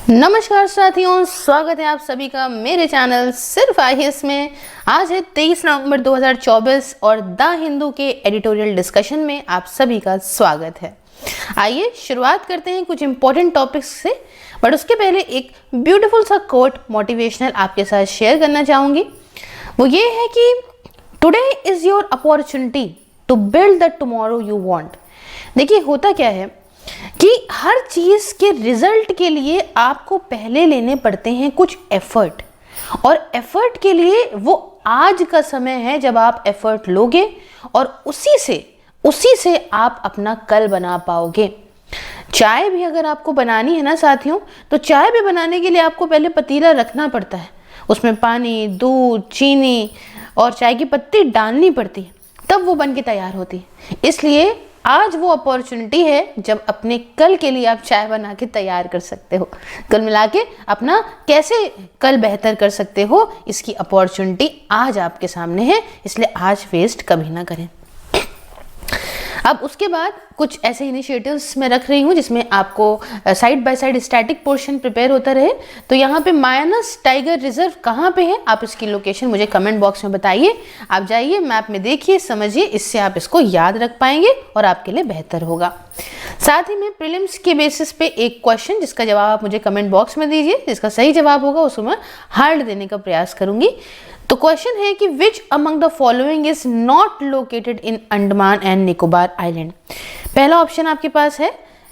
नमस्कार साथियों, स्वागत है आप सभी का मेरे चैनल सिर्फ आईएएस में। आज है 23 नवंबर 2024 और द हिंदू के एडिटोरियल डिस्कशन में आप सभी का स्वागत है। आइए शुरुआत करते हैं कुछ इंपॉर्टेंट टॉपिक्स से, बट उसके पहले एक ब्यूटीफुल सा कोट मोटिवेशनल आपके साथ शेयर करना चाहूँगी। वो ये है कि today is your opportunity to build the tomorrow you want. देखिए होता क्या है कि हर चीज़ के रिजल्ट के लिए आपको पहले लेने पड़ते हैं कुछ एफर्ट, और एफर्ट के लिए वो आज का समय है जब आप एफर्ट लोगे और उसी से आप अपना कल बना पाओगे। चाय भी अगर आपको बनानी है ना साथियों, तो चाय भी बनाने के लिए आपको पहले पतीला रखना पड़ता है, उसमें पानी, दूध, चीनी और चाय की पत्ती डालनी पड़ती है, तब वो बन के तैयार होती है। इसलिए आज वो अपॉर्चुनिटी है जब अपने कल के लिए आप चाय बना के तैयार कर सकते हो। कल मिला के अपना कैसे कल बेहतर कर सकते हो, इसकी अपॉर्चुनिटी आज आपके सामने है, इसलिए आज वेस्ट कभी ना करें। अब उसके बाद कुछ ऐसे इनिशिएटिव्स मैं रख रही हूँ जिसमें आपको side by side static portion prepare होता रहे। तो यहाँ पे मानस टाइगर रिजर्व कहाँ पे है, आप इसकी लोकेशन मुझे कमेंट बॉक्स में बताइए। आप जाइए, मैप में देखिए, समझिए, इससे आप इसको याद रख पाएंगे और आपके लिए बेहतर होगा। साथ ही में प्रीलिम्स के बेसिस पे एक क्वेश्चन जिसका जवाब आप मुझे कमेंट बॉक्स में दीजिए, जिसका सही जवाब होगा उसको मैं हार्ड देने का प्रयास करूंगी। तो क्वेश्चन है कि which among the following is not located in Andaman and Nicobar island. पहला ऑप्शन आपके पास है,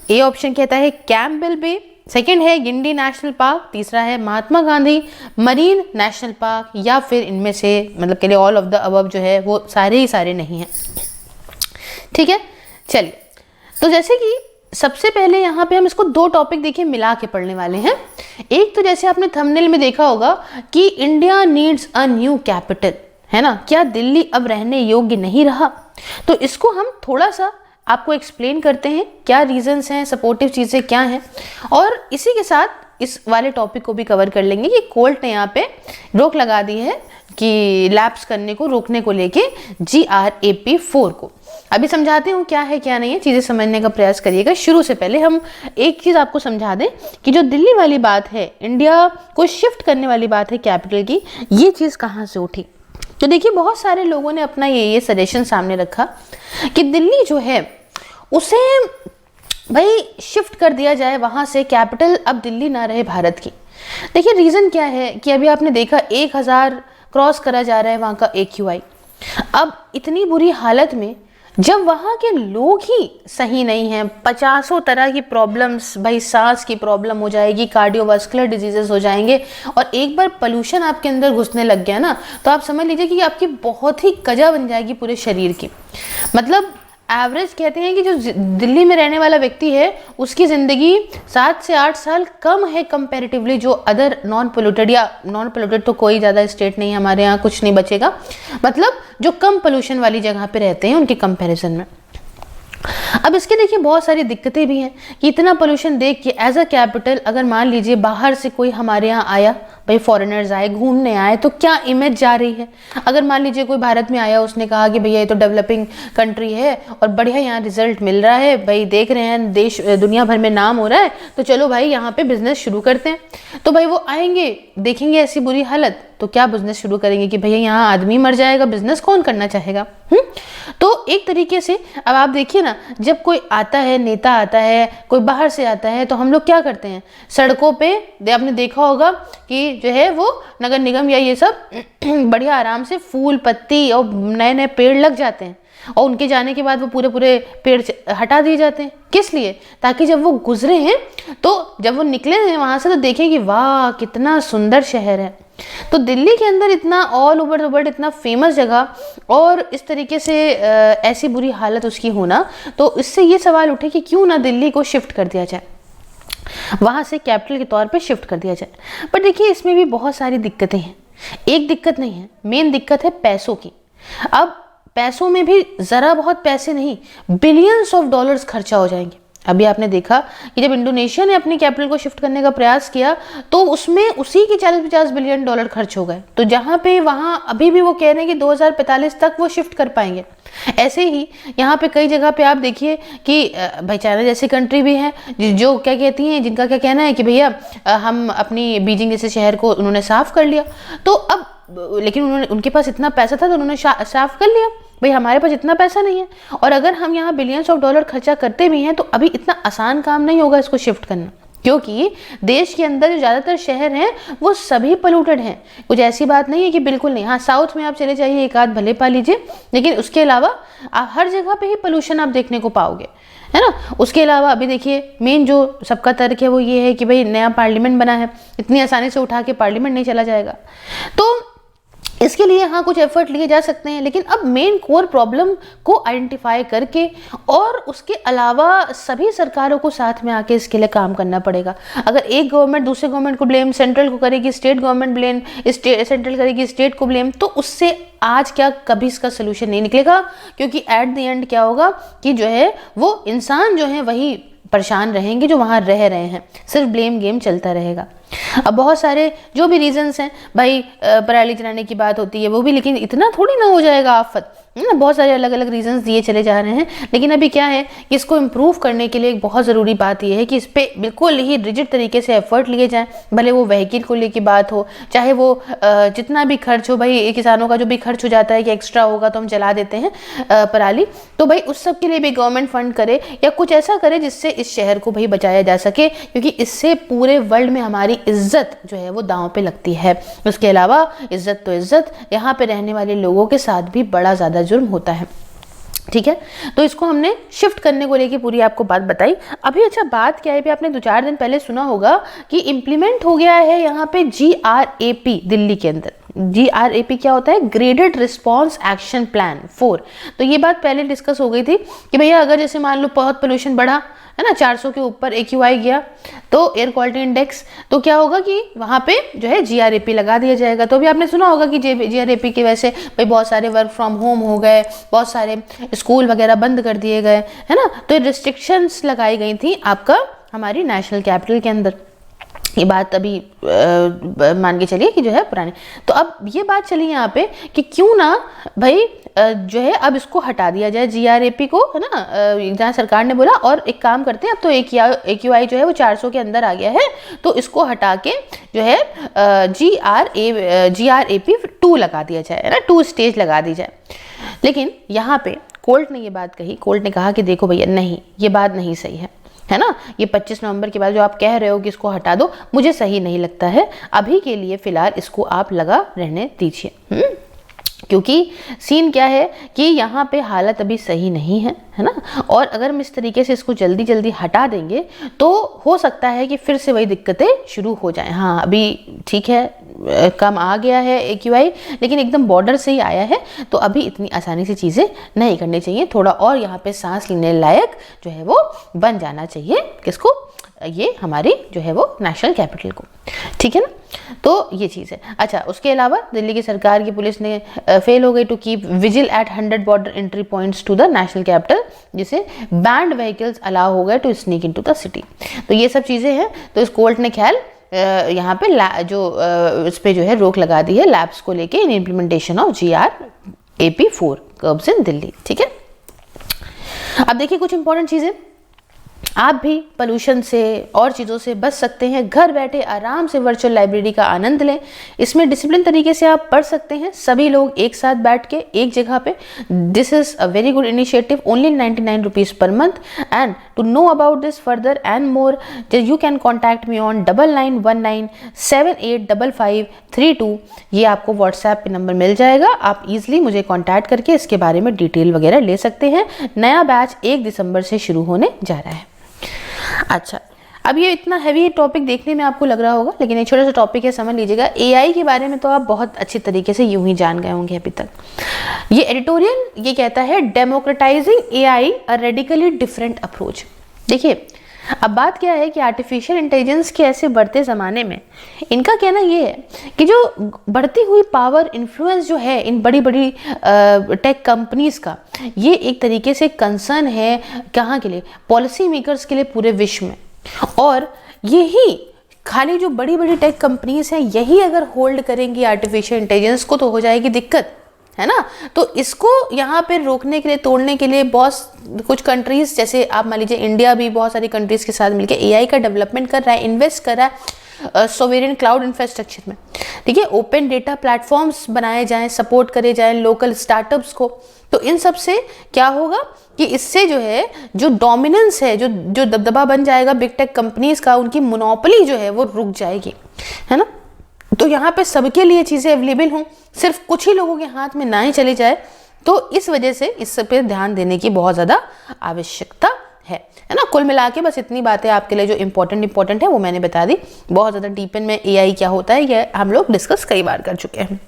ए ऑप्शन कहता है कैम्पबेल बे, सेकंड है गिंडी नेशनल पार्क, तीसरा है Mahatma Gandhi marine national park, या फिर इनमें से मतलब के लिए ऑल ऑफ द अबव जो है वो सारे ही सारे नहीं हैं। ठीक है, चलिए। तो जैसे कि सबसे पहले यहाँ पे हम इसको दो टॉपिक देखिए मिला के पढ़ने वाले हैं। एक तो जैसे आपने थंबनेल में देखा होगा कि India needs a new capital, है ना, क्या दिल्ली अब रहने योग्य नहीं रहा। तो इसको हम थोड़ा सा आपको एक्सप्लेन करते हैं, क्या रीजंस हैं, सपोर्टिव चीज़ें क्या हैं, और इसी के साथ इस वाले टॉपिक को भी कवर कर लेंगे कि कोर्ट ने यहाँ पे रोक लगा दी है कि लैप्स करने को रोकने को लेके GRAP 4 को। अभी समझाते हूँ क्या है क्या नहीं है, चीज़ें समझने का प्रयास करिएगा। शुरू से पहले हम एक चीज़ आपको समझा दें कि जो दिल्ली वाली बात है, इंडिया को शिफ्ट करने वाली बात है कैपिटल की, ये चीज़ कहाँ से उठी। तो देखिए बहुत सारे लोगों ने अपना ये सजेशन सामने रखा कि दिल्ली जो है उसे भाई शिफ्ट कर दिया जाए, वहाँ से कैपिटल अब दिल्ली ना रहे भारत की। देखिए रीज़न क्या है कि अभी आपने देखा 1000 क्रॉस करा जा रहा है वहाँ का AQI। अब इतनी बुरी हालत में जब वहाँ के लोग ही सही नहीं हैं, 50 तरह की प्रॉब्लम्स, भाई सांस की प्रॉब्लम हो जाएगी, कार्डियोवास्कुलर डिजीजेस हो जाएंगे, और एक बार पोल्यूशन आपके अंदर घुसने लग गया ना, तो आप समझ लीजिए कि आपकी बहुत ही कजा बन जाएगी पूरे शरीर की। मतलब एवरेज कहते हैं कि जो दिल्ली में रहने वाला व्यक्ति है उसकी ज़िंदगी 7 से 8 साल कम है कंपैरेटिवली जो अदर नॉन पोल्यूटेड, या नॉन पोल्यूटेड तो कोई ज़्यादा स्टेट नहीं है हमारे यहाँ, कुछ नहीं बचेगा, मतलब जो कम पोल्यूशन वाली जगह पे रहते हैं उनके कंपैरिजन में। अब इसके देखिए बहुत सारी दिक्कतें भी हैं कि इतना पोल्यूशन देख के एज अ कैपिटल अगर मान लीजिए बाहर से कोई हमारे यहाँ आया, भाई फॉरेनर्स आए, घूमने आए, तो क्या इमेज जा रही है। अगर मान लीजिए कोई भारत में आया, उसने कहा कि भैया ये तो डेवलपिंग कंट्री है और बढ़िया यहाँ रिजल्ट मिल रहा है, भाई देख रहे हैं देश दुनिया भर में नाम हो रहा है, तो चलो भाई यहाँ पे बिजनेस शुरू करते हैं। तो भाई वो आएंगे, देखेंगे ऐसी बुरी हालत, तो क्या बिजनेस शुरू करेंगे कि भैया यहाँ आदमी मर जाएगा, बिजनेस कौन करना चाहेगा। तो एक तरीके से अब आप देखिए ना, जब कोई आता है, नेता आता है, कोई बाहर से आता है, तो हम लोग क्या करते हैं, सड़कों पे आपने देखा होगा कि जो है वो नगर निगम या ये सब बढ़िया आराम से फूल पत्ती और नए नए पेड़ लग जाते हैं, और उनके जाने के बाद वो पूरे पेड़ हटा दिए जाते हैं। किस लिए? ताकि जब वो गुजरे हैं, तो जब वो निकले हैं वहाँ से, तो देखें कि वाह कितना सुंदर शहर है। तो दिल्ली के अंदर इतना ऑल ओवर द वर्ल्ड इतना फेमस जगह और इस तरीके से ऐसी बुरी हालत उसकी होना, तो इससे ये सवाल उठे कि क्यों ना दिल्ली को शिफ्ट कर दिया जाए, वहाँ से कैपिटल के तौर पे शिफ्ट कर दिया जाए। पर देखिए इसमें भी बहुत सारी दिक्कतें हैं, एक दिक्कत नहीं है, मेन दिक्कत है पैसों की। अब पैसों में भी ज़रा बहुत पैसे नहीं, बिलियंस ऑफ डॉलर्स खर्चा हो जाएंगे। अभी आपने देखा कि जब इंडोनेशिया ने अपनी कैपिटल को शिफ्ट करने का प्रयास किया तो उसमें उसी के 40-50 बिलियन डॉलर खर्च हो गए। तो जहाँ पे वहाँ अभी भी वो कह रहे हैं कि 2045 तक वो शिफ्ट कर पाएंगे। ऐसे ही यहाँ पे कई जगह पे आप देखिए कि भाई चाइना जैसी कंट्री भी है जो क्या कहती हैं, जिनका क्या कहना है कि भैया हम अपनी बीजिंग जैसे शहर को उन्होंने साफ कर लिया। तो अब लेकिन उनके पास इतना पैसा था तो उन्होंने साफ कर लिया। भाई हमारे पास इतना पैसा नहीं है, और अगर हम यहाँ बिलियंस ऑफ डॉलर खर्चा करते भी हैं तो अभी इतना आसान काम नहीं होगा इसको शिफ्ट करना, क्योंकि देश के अंदर जो ज़्यादातर शहर हैं वो सभी पोल्यूटेड हैं। कुछ ऐसी बात नहीं है कि बिल्कुल नहीं। हाँ, साउथ में आप चले जाइए, एक आध भले पा लीजिए, लेकिन उसके अलावा आप हर जगह पे ही पोल्यूशन आप देखने को पाओगे, है ना। उसके अलावा अभी देखिए मेन जो सबका तर्क है वो ये है कि भाई नया पार्लियामेंट बना है, इतनी आसानी से उठा के पार्लियामेंट नहीं चला जाएगा। तो इसके लिए हाँ कुछ एफर्ट लिए जा सकते हैं, लेकिन अब मेन कोर प्रॉब्लम को आइडेंटिफाई करके और उसके अलावा सभी सरकारों को साथ में आके इसके लिए काम करना पड़ेगा। अगर एक गवर्नमेंट दूसरे गवर्नमेंट को ब्लेम सेंट्रल को करेगी, स्टेट गवर्नमेंट ब्लेम सेंट्रल करेगी स्टेट को ब्लेम, तो उससे आज क्या कभी इसका सोल्यूशन नहीं निकलेगा, क्योंकि एट द एंड क्या होगा कि जो है वो इंसान जो है वही परेशान रहेंगे जो वहाँ रह रहे हैं, सिर्फ ब्लेम गेम चलता रहेगा। अब बहुत सारे जो भी रीजंस हैं, भाई पराली जलाने की बात होती है वो भी, लेकिन इतना थोड़ी ना हो जाएगा आफत, है ना। बहुत सारे अलग अलग रीजंस दिए चले जा रहे हैं, लेकिन अभी क्या है कि इसको इम्प्रूव करने के लिए एक बहुत ज़रूरी बात यह है कि इस पर बिल्कुल ही रिजिड तरीके से एफर्ट लिए जाएँ। भले वो व्हीकल को लेकर बात हो, चाहे वो जितना भी खर्च हो, भाई किसानों का जो भी खर्च हो जाता है कि एक्स्ट्रा होगा तो हम जला देते हैं पराली, तो भाई उस सब के लिए भी गवर्नमेंट फंड करे या कुछ ऐसा करे जिससे इस शहर को भाई बचाया जा सके, क्योंकि इससे पूरे वर्ल्ड में हमारी इज्जत जो है वो दांव पे लगती है। उसके अलावा इज्जत तो इज्जत, यहाँ पे रहने वाले लोगों के साथ भी बड़ा ज़्यादा जुर्म होता है, ठीक है। तो इसको हमने शिफ्ट करने को लेके पूरी आपको बात बताई। अभी अच्छा बात क्या है, भी आपने 2-4 दिन पहले सुना होगा कि इम्प्लीमेंट हो गया है यहाँ पे GRAP दिल्ली के अंदर। GRAP क्या होता है? Graded response action plan 4। तो ये बात पहले डिस्कस हो गई थी कि भैया अगर जैसे मान लो बहुत पोल्यूशन बढ़ा है ना, 400 के ऊपर AQI गया तो एयर क्वालिटी इंडेक्स, तो क्या होगा कि वहाँ पे जो है GRAP लगा दिया जाएगा। तो अभी आपने सुना होगा कि GRAP की वजह से भाई बहुत सारे वर्क फ्रॉम होम हो गए, बहुत सारे स्कूल वगैरह बंद कर दिए गए, है ना। तो रिस्ट्रिक्शंस लगाई गई थी आपका हमारी नेशनल कैपिटल के अंदर। ये बात अभी मान के चलिए कि जो है पुरानी। तो अब ये बात चली यहाँ पे कि क्यों ना भाई जो है अब इसको हटा दिया जाए GRAP को, है ना। जहाँ सरकार ने बोला और एक काम करते हैं, अब तो AQI जो है वो 400 के अंदर आ गया है, तो इसको हटा के जो है GRAP 2 लगा दिया जाए, है ना, 2 स्टेज लगा दी जाए। लेकिन यहाँ पे कोर्ट ने ये बात कही, कोर्ट ने कहा कि देखो भैया नहीं, ये बात नहीं सही है ना। ये 25 नवंबर के बाद जो आप कह रहे हो कि इसको हटा दो, मुझे सही नहीं लगता है। अभी के लिए फिलहाल इसको आप लगा रहने दीजिए, क्योंकि सीन क्या है कि यहाँ पे हालत अभी सही नहीं है ना। और अगर हम इस तरीके से इसको जल्दी जल्दी हटा देंगे तो हो सकता है कि फिर से वही दिक्कतें शुरू हो जाएं। हाँ अभी ठीक है, कम आ गया है AQI, लेकिन एकदम बॉर्डर से ही आया है, तो अभी इतनी आसानी से चीज़ें नहीं करनी चाहिए। थोड़ा और यहाँ पे सांस लेने लायक जो है वो बन जाना चाहिए, किसको, ये हमारी जो है वो नेशनल कैपिटल को, ठीक है ना। तो ये चीज़ है। अच्छा, उसके अलावा दिल्ली की सरकार की पुलिस ने फेल हो गई to keep vigil at 100 border entry points to the national capital, जिसे बैंड व्हीकल्स अलाउ हो गए to sneak into the city. तो ये सब चीज़ें हैं। तो इस कोर्ट ने ख्याल यहाँ पे जो इस पे जो है रोक लगा दी है लैब्स को लेके in implementation of GRAP 4 curbs in Delhi, ठीक है। अब देखिए कुछ इंपॉर्टेंट चीज़ें, आप भी पोल्यूशन से और चीज़ों से बच सकते हैं। घर बैठे आराम से वर्चुअल लाइब्रेरी का आनंद लें। इसमें डिसिप्लिन तरीके से आप पढ़ सकते हैं, सभी लोग एक साथ बैठ के एक जगह पे। This is a very good initiative, only 99 rupees per month. And to know about this further and more you can contact me on 9919785532। ये आपको व्हाट्सएप पे नंबर मिल जाएगा, आप इजीली मुझे कॉन्टैक्ट करके इसके बारे में डिटेल वगैरह ले सकते हैं। नया बैच 1 दिसंबर से शुरू होने जा रहा है। अच्छा, अब ये इतना हैवी टॉपिक देखने में आपको लग रहा होगा, लेकिन एक छोटा सा टॉपिक है, समझ लीजिएगा। AI के बारे में तो आप बहुत अच्छी तरीके से यूं ही जान गए होंगे अभी तक। ये एडिटोरियल ये कहता है डेमोक्रेटाइजिंग AI a radically different approach. देखिए अब बात क्या है कि आर्टिफिशियल इंटेलिजेंस के ऐसे बढ़ते ज़माने में इनका कहना ये है कि जो बढ़ती हुई पावर इन्फ्लुएंस जो है इन बड़ी बड़ी टेक कंपनीज़ का, ये एक तरीके से कंसर्न है कहाँ के लिए, पॉलिसी मेकर्स के लिए पूरे विश्व में। और यही खाली जो बड़ी बड़ी टेक कंपनीज़ हैं यही अगर होल्ड करेंगी आर्टिफिशियल इंटेलिजेंस को तो हो जाएगी दिक्कत, है ना। तो इसको यहाँ पे रोकने के लिए, तोड़ने के लिए बहुत कुछ कंट्रीज, जैसे आप मान लीजिए इंडिया भी बहुत सारी कंट्रीज के साथ मिलकर एआई का डेवलपमेंट कर रहा है, इन्वेस्ट कर रहा है सोवेरियन क्लाउड इंफ्रास्ट्रक्चर में, ठीक है। ओपन डेटा प्लेटफॉर्म्स बनाए जाएं, सपोर्ट करे जाएं लोकल स्टार्टअप्स को। तो इन सब से क्या होगा कि इससे जो है जो डोमिनेंस है, जो दबदबा बन जाएगा बिग टेक कंपनीज का, उनकी मोनोपोली जो है वो रुक जाएगी, है ना। तो यहाँ पे सबके लिए चीज़ें अवेलेबल हों, सिर्फ कुछ ही लोगों के हाथ में ना ही चली जाए। तो इस वजह से इस पे ध्यान देने की बहुत ज़्यादा आवश्यकता है ना। कुल मिला के बस इतनी बातें आपके लिए जो इम्पोर्टेंट है वो मैंने बता दी। बहुत ज़्यादा डीपन में एआई क्या होता है ये हम लोग डिस्कस कई बार कर चुके हैं।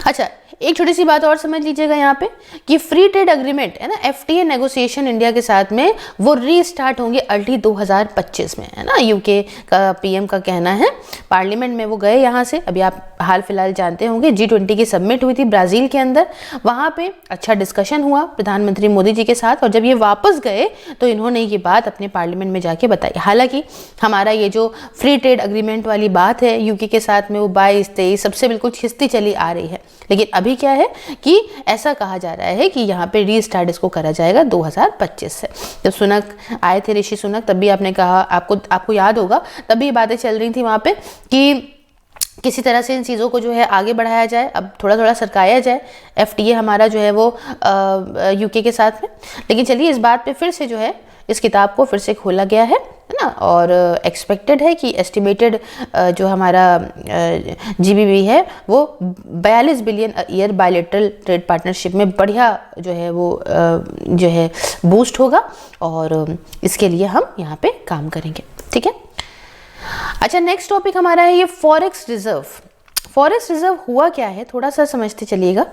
अच्छा, एक छोटी सी बात और समझ लीजिएगा यहाँ पे कि फ्री ट्रेड एग्रीमेंट है ना, एफटीए नेगोशिएशन इंडिया के साथ में वो रीस्टार्ट होंगे अर्ली 2025 में, है ना। यूके का पीएम का कहना है, पार्लियामेंट में वो गए यहाँ से, अभी आप हाल फिलहाल जानते होंगे G20 की समिट हुई थी ब्राज़ील के अंदर, वहाँ पे अच्छा डिस्कशन हुआ प्रधानमंत्री मोदी जी के साथ। और जब ये वापस गए तो इन्होंने ये बात अपने पार्लियामेंट में जाके बताई। हालांकि हमारा ये जो फ्री ट्रेड एग्रीमेंट वाली बात है यूके के साथ में, वो 22-23 सबसे बिल्कुल खिस्ती चली आ रही है, लेकिन अभी क्या है कि ऐसा कहा जा रहा है कि यहाँ पे रीस्टार्ट इसको करा जाएगा 2025 से। जब सुनक आए थे, ऋषि सुनक, तब भी आपने कहा, आपको याद होगा, तब भी बातें चल रही थी वहाँ पे कि किसी तरह से इन चीज़ों को जो है आगे बढ़ाया जाए, अब थोड़ा थोड़ा सरकाया जाए एफटीए हमारा जो है वो यूके के साथ में। लेकिन चलिए इस बात पे फिर से जो है इस किताब को फिर से खोला गया है ना। और एक्सपेक्टेड है कि एस्टिमेटेड जो हमारा जीबीबी है वो 42 billion year bilateral trade partnership में बढ़िया जो है वो जो है बूस्ट होगा, और इसके लिए हम यहाँ पे काम करेंगे, ठीक है। अच्छा, नेक्स्ट टॉपिक हमारा है ये फॉरेक्स रिजर्व। फॉरेस्ट रिजर्व हुआ क्या है थोड़ा सा समझते चलिएगा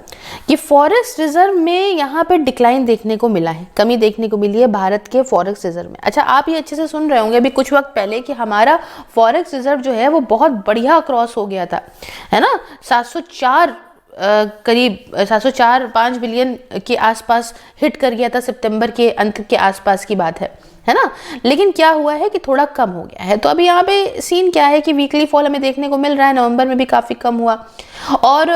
कि फॉरेस्ट रिजर्व में यहाँ पे डिक्लाइन देखने को मिला है, कमी देखने को मिली है भारत के फॉरेस्ट रिजर्व में। अच्छा, आप ये अच्छे से सुन रहे होंगे अभी कुछ वक्त पहले कि हमारा फॉरेस्ट रिजर्व जो है वो बहुत बढ़िया क्रॉस हो गया था, है ना। 704 करीब 704-5 बिलियन के आसपास हिट कर गया था, सितंबर के अंत के आसपास की बात है ना। लेकिन क्या हुआ है कि थोड़ा कम हो गया है। तो अभी यहाँ पे सीन क्या है कि वीकली फॉल हमें देखने को मिल रहा है, नवंबर में भी काफ़ी कम हुआ। और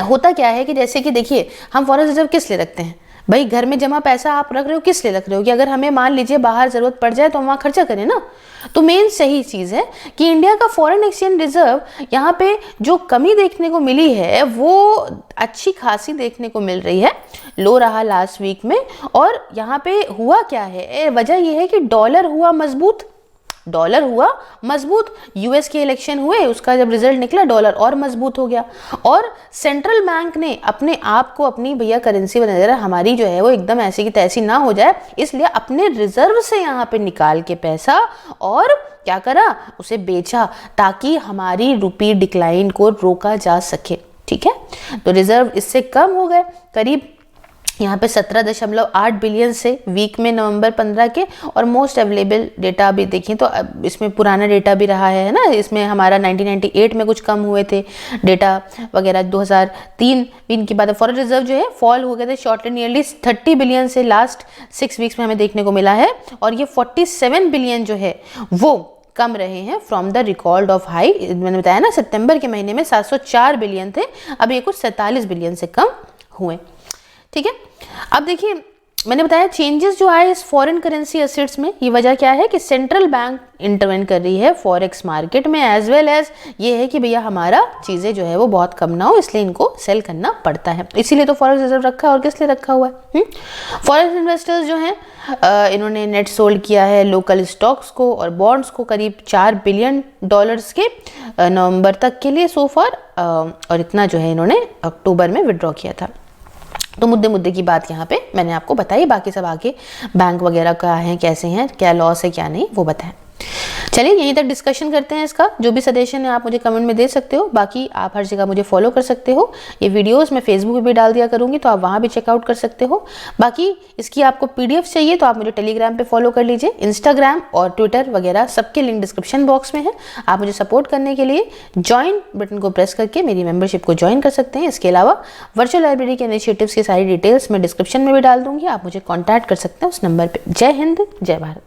होता क्या है कि जैसे कि देखिए, हम फॉरेस्ट रिजर्व किस लिए रखते हैं भाई, घर में जमा पैसा आप रख रहे हो किस लिए रख रहे हो कि अगर हमें मान लीजिए बाहर ज़रूरत पड़ जाए तो हम वहाँ खर्चा करें ना। तो मेन सही चीज़ है कि इंडिया का फॉरेन एक्सचेंज रिजर्व यहाँ पे जो कमी देखने को मिली है वो अच्छी खासी देखने को मिल रही है, लो रहा लास्ट वीक में। और यहाँ पे हुआ क्या है, वजह यह है कि डॉलर हुआ मजबूत, यूएस के इलेक्शन हुए, उसका जब रिजल्ट निकला डॉलर और मजबूत हो गया। और सेंट्रल बैंक ने अपने आप को अपनी भैया करेंसी बना, हमारी जो है वो एकदम ऐसी की तैसी ना हो जाए, इसलिए अपने रिजर्व से यहाँ पे निकाल के पैसा और क्या करा, उसे बेचा ताकि हमारी रुपी डिक्लाइन को रोका जा सके, ठीक है। तो रिजर्व इससे कम हो गए, करीब यहाँ पे 17.8 बिलियन से वीक में नवंबर 15 के। और मोस्ट अवेलेबल डेटा भी देखें तो इसमें पुराना डेटा भी रहा है ना, इसमें हमारा 1998 में कुछ कम हुए थे डेटा वगैरह, 2003 इनकी बात है। फॉरेन रिजर्व जो है फॉल हो गए थे शॉर्टली नियरली 30 बिलियन से लास्ट 6 वीक्स में हमें देखने को मिला है। और ये 47 बिलियन जो है वो कम रहे हैं from the record of high. मैंने बताया ना सितंबर के महीने में 704 बिलियन थे, अब ये कुछ 47 बिलियन से कम हुए, ठीक है। अब देखिए मैंने बताया चेंजेस जो आए इस फॉरेन करेंसी एसेट्स में, ये वजह क्या है कि सेंट्रल बैंक इंटरवेन कर रही है फॉरेक्स मार्केट में, एज वेल एज ये है कि भैया हमारा चीज़ें जो है वो बहुत कम ना हो, इसलिए इनको सेल करना पड़ता है, इसीलिए तो फॉरेक्स रिजर्व रखा है। और किस लिए रखा हुआ है, फॉरेक्स इन्वेस्टर्स जो हैं इन्होंने नेट सोल्ड किया है लोकल स्टॉक्स को और बॉन्ड्स को करीब $4 बिलियन के नवंबर तक के लिए सो फार, और इतना जो है इन्होंने अक्टूबर में विड्रॉ किया था। तो मुद्दे की बात यहाँ पे मैंने आपको बताई, बाकी सब आगे बैंक वगैरह का है, कैसे हैं, क्या लॉस है क्या नहीं, वो बताएं। चलिए यहीं तक डिस्कशन करते हैं इसका। जो भी सजेशन है आप मुझे कमेंट में दे सकते हो। बाकी आप हर जगह मुझे फॉलो कर सकते हो। ये वीडियोस मैं फेसबुक पे भी डाल दिया करूँगी, तो आप वहाँ भी चेकआउट कर सकते हो। बाकी इसकी आपको PDF चाहिए तो आप मुझे टेलीग्राम पे फॉलो कर लीजिए। इंस्टाग्राम और ट्विटर वगैरह सबके लिंक डिस्क्रिप्शन बॉक्स में है। आप मुझे सपोर्ट करने के लिए ज्वाइन बटन को प्रेस करके मेरी मेंबरशिप को ज्वाइन कर सकते हैं। इसके अलावा वर्चुअल लाइब्रेरी के इनिशिएटिव्स की सारी डिटेल्स मैं डिस्क्रिप्शन में भी डाल दूंगी। आप मुझे कॉन्टैक्ट कर सकते हैं उस नंबर पर। जय हिंद, जय भारत।